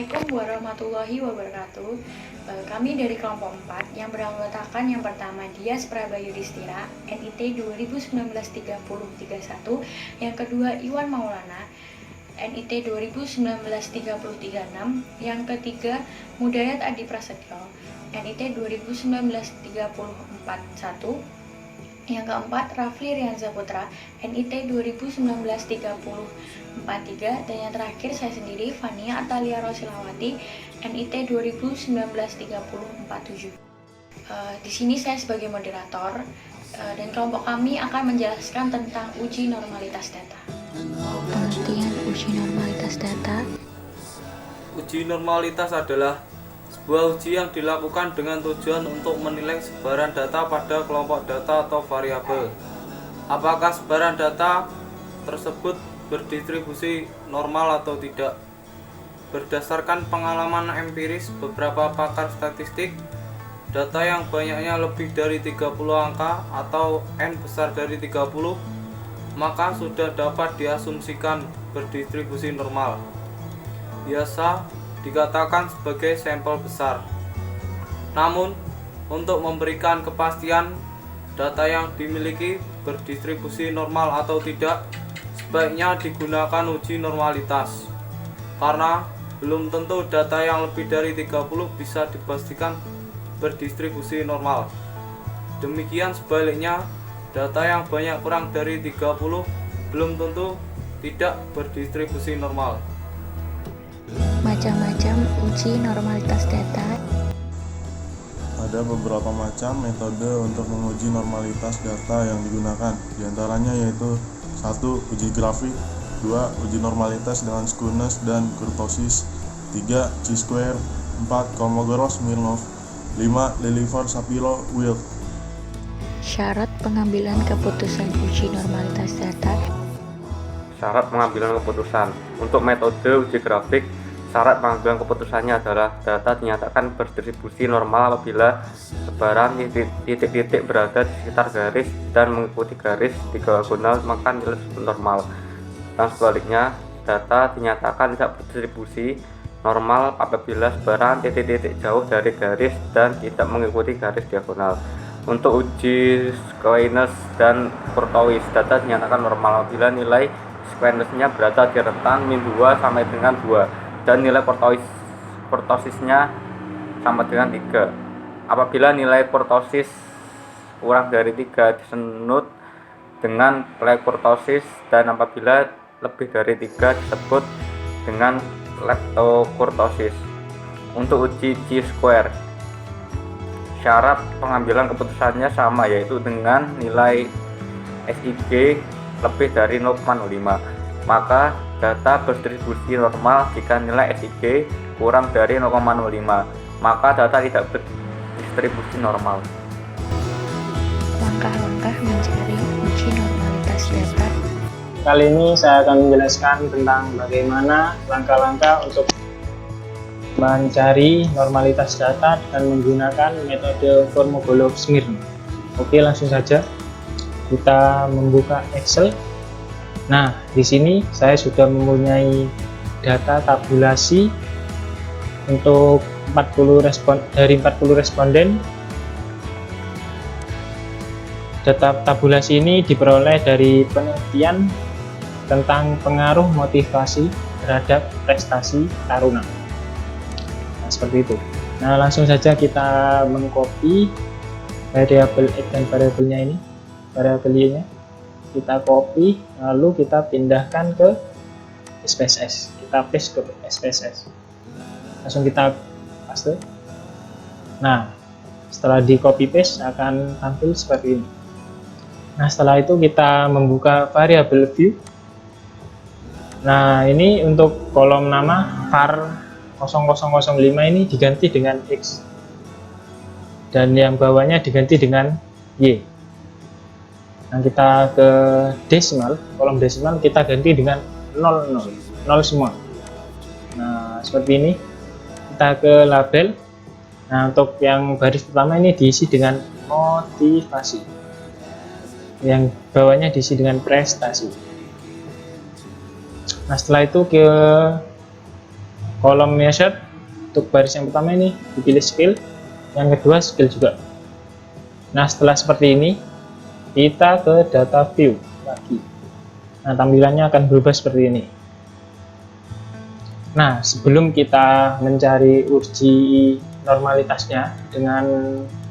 Assalamualaikum warahmatullahi wabarakatuh. Kami dari kelompok 4 yang beranggotakan yang pertama Dias Prabayudistira NIT 2019-3031, yang kedua Iwan Maulana NIT 2019-3036, yang ketiga Mudayat Adi Prasetyo NIT 2019-3041, yang keempat Rafli Rianza Putra NIT 2019-3043, dan yang terakhir saya sendiri Fania Atalia Rosilawati NIT 2019-3047. Di sini saya sebagai moderator, dan kelompok kami akan menjelaskan tentang uji normalitas data. Pengertian uji normalitas data. Uji normalitas adalah sebuah uji yang dilakukan dengan tujuan untuk menilai sebaran data pada kelompok data atau variabel. Apakah sebaran data tersebut berdistribusi normal atau tidak. Berdasarkan pengalaman empiris beberapa pakar statistik, data yang banyaknya lebih dari 30 angka atau N besar dari 30, maka sudah dapat diasumsikan berdistribusi normal. Biasa dikatakan sebagai sampel besar. Namun, untuk memberikan kepastian data yang dimiliki berdistribusi normal atau tidak, sebaiknya digunakan uji normalitas. Karena belum tentu data yang lebih dari 30 bisa dipastikan berdistribusi normal. Demikian sebaliknya, data yang banyak kurang dari 30 belum tentu tidak berdistribusi normal. Macam-macam uji normalitas data. Ada beberapa macam metode untuk menguji normalitas data yang digunakan. Di antaranya yaitu 1. Uji grafik, 2. Uji normalitas dengan skewness dan kurtosis, 3. Chi-square, 4. Kolmogorov-Smirnov, 5. Lillieford-Shapiro-Wilk. Syarat pengambilan keputusan uji normalitas data. Syarat pengambilan keputusan. Untuk metode uji grafik, syarat pengambilan keputusannya adalah data dinyatakan berdistribusi normal apabila sebaran titik-titik berada di sekitar garis dan mengikuti garis diagonal, maka nilai normal. Dan sebaliknya, data dinyatakan tidak berdistribusi normal apabila sebaran titik-titik jauh dari garis dan tidak mengikuti garis diagonal. Untuk uji skewness dan kurtosis, data dinyatakan normal apabila nilai skewness-nya berada di rentang min 2 sampai dengan 2 dan nilai kurtosisnya sama dengan 3. Apabila nilai kurtosis kurang dari 3 disenut dengan nilai kurtosis, dan apabila lebih dari 3 disebut dengan leptokurtosis. Untuk uji Chi-square, syarat pengambilan keputusannya sama, yaitu dengan nilai SIG lebih dari 0,05, maka data berdistribusi normal. Jika nilai SIG kurang dari 0,05, maka data tidak berdistribusi normal. Langkah-langkah mencari uji normalitas data. Kali ini saya akan menjelaskan tentang bagaimana langkah-langkah untuk mencari normalitas data dan menggunakan metode Kolmogorov-Smirnov. Oke, langsung saja kita membuka Excel. Nah, di sini saya sudah mempunyai data tabulasi untuk 40 responden. Data tabulasi ini diperoleh dari penelitian tentang pengaruh motivasi terhadap prestasi taruna. Nah, seperti itu. Nah, langsung saja kita mengcopy variabel X dan variabelnya ini, variabel Y-nya. Kita copy, lalu kita pindahkan ke SPSS. Kita paste ke SPSS. Langsung kita paste. Nah, setelah di copy paste akan tampil seperti ini. Nah, setelah itu kita membuka variabel view. Nah, ini untuk kolom nama var 0005 ini diganti dengan X, dan yang bawahnya diganti dengan Y. Nah, kita ke desimal, kolom desimal kita ganti dengan 00, 0 semua. Nah, seperti ini. Kita ke label. Nah, untuk yang baris pertama ini diisi dengan motivasi, yang bawahnya diisi dengan prestasi. Nah, setelah itu ke kolom measure. Untuk baris yang pertama ini dipilih skill, yang kedua skill juga. Nah, setelah seperti ini kita ke data view lagi. Nah, tampilannya akan berubah seperti ini. Nah, sebelum kita mencari uji normalitasnya dengan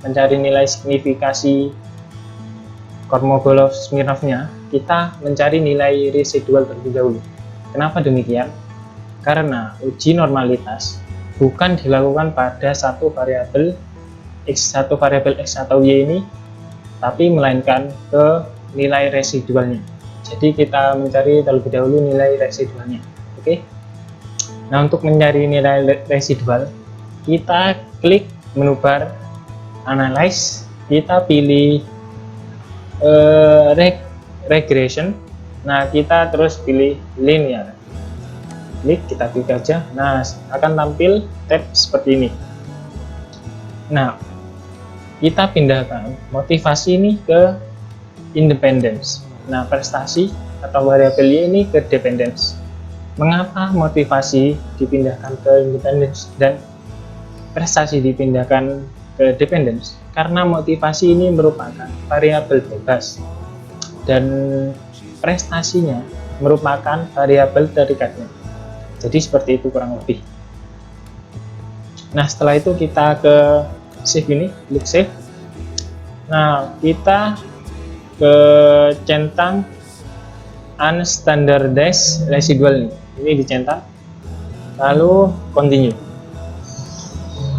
mencari nilai signifikasi Kolmogorov-Smirnovnya, kita mencari nilai residual terlebih dahulu. Kenapa demikian? Karena uji normalitas bukan dilakukan pada satu variabel x atau y ini, tapi melainkan ke nilai residualnya. Jadi kita mencari terlebih dahulu nilai residualnya. Oke. Nah, untuk mencari nilai residual, kita klik menu bar analyze, kita pilih regression. Nah, kita terus pilih linear. Kita klik aja. Nah, akan tampil tab seperti ini. Nah, kita pindahkan motivasi ini ke independence. Nah, prestasi atau variabel Y ini ke dependence. Mengapa motivasi dipindahkan ke independence dan prestasi dipindahkan ke dependence? Karena motivasi ini merupakan variabel bebas dan prestasinya merupakan variabel terikatnya. Jadi seperti itu kurang lebih. Nah, setelah itu kita ke save ini, klik save. Nah, kita ke centang unstandardized residual ini dicentang, lalu continue,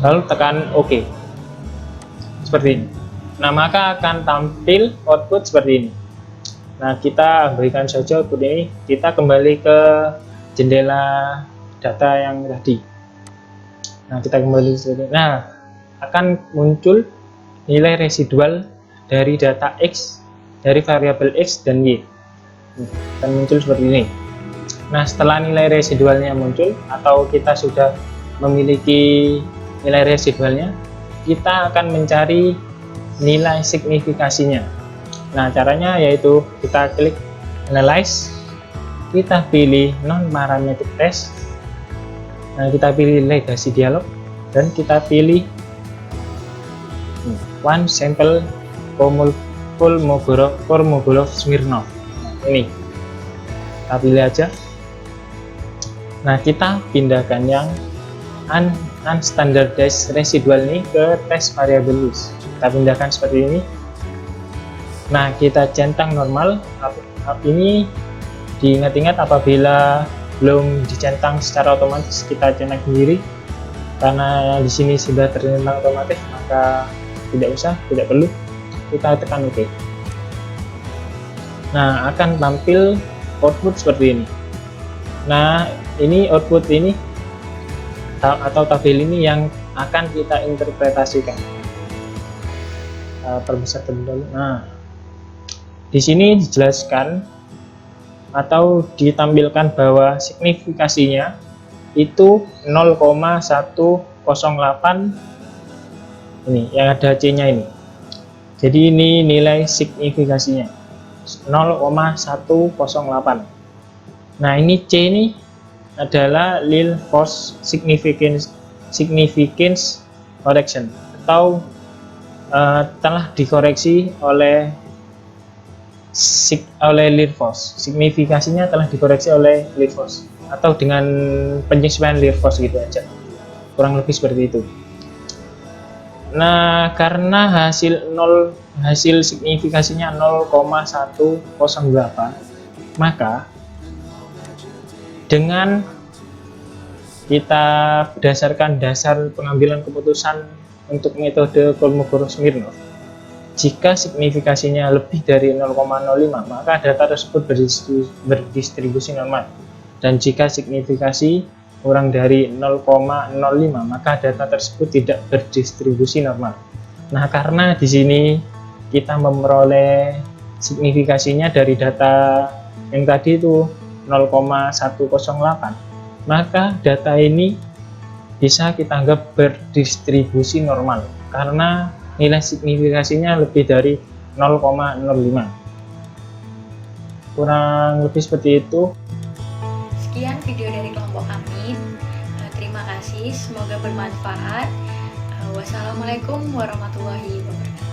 lalu tekan OK seperti ini. Nah, maka akan tampil output seperti ini. Nah, kita berikan saja output ini, kita kembali ke jendela data yang tadi. Nah, kita kembali seperti ini. Nah, akan muncul nilai residual dari data X, dari variabel X dan Y. Akan muncul seperti ini. Nah, setelah nilai residualnya muncul atau kita sudah memiliki nilai residualnya, kita akan mencari nilai signifikasinya. Nah, caranya yaitu kita klik analyze, kita pilih non parametric test. Nah, kita pilih legacy dialog dan kita pilih one sample Kolmogorov-Smirnov. Nah, ini kita pilih aja. Nah, kita pindahkan yang unstandardized residual ini ke test variable list. Kita pindahkan seperti ini. Nah, kita centang normal. Ini diingat-ingat apabila belum dicentang secara otomatis, kita centang sendiri. Karena di sini sudah tercentang otomatis, maka tidak usah, tidak perlu. Kita tekan OK. Nah, akan tampil output seperti ini. Nah, ini output ini atau tabel ini yang akan kita interpretasikan. Perbesar terlebih dahulu. Nah, di sini dijelaskan atau ditampilkan bahwa signifikasinya itu 0,108 ini yang ada C-nya ini. Jadi ini nilai signifikasinya 0,108. Nah, ini C ini adalah Lil Force Significance Correction atau telah dikoreksi oleh Lil Force. Signifikasinya telah dikoreksi oleh Lil Force atau dengan penyesuaian Lil Force gitu aja. Kurang lebih seperti itu. Nah, karena hasil signifikasinya 0,108, maka dengan kita berdasarkan dasar pengambilan keputusan untuk metode Kolmogorov-Smirnov, jika signifikasinya lebih dari 0,05, maka data tersebut berdistribusi normal. Dan jika signifikasi kurang dari 0,05, maka data tersebut tidak berdistribusi normal. Nah, karena di sini kita memperoleh signifikasinya dari data yang tadi itu 0,108, maka data ini bisa kita anggap berdistribusi normal karena nilai signifikasinya lebih dari 0,05. Kurang lebih seperti itu. Sekian video dari kelompok kami. Terima kasih, semoga bermanfaat. Wassalamualaikum warahmatullahi wabarakatuh.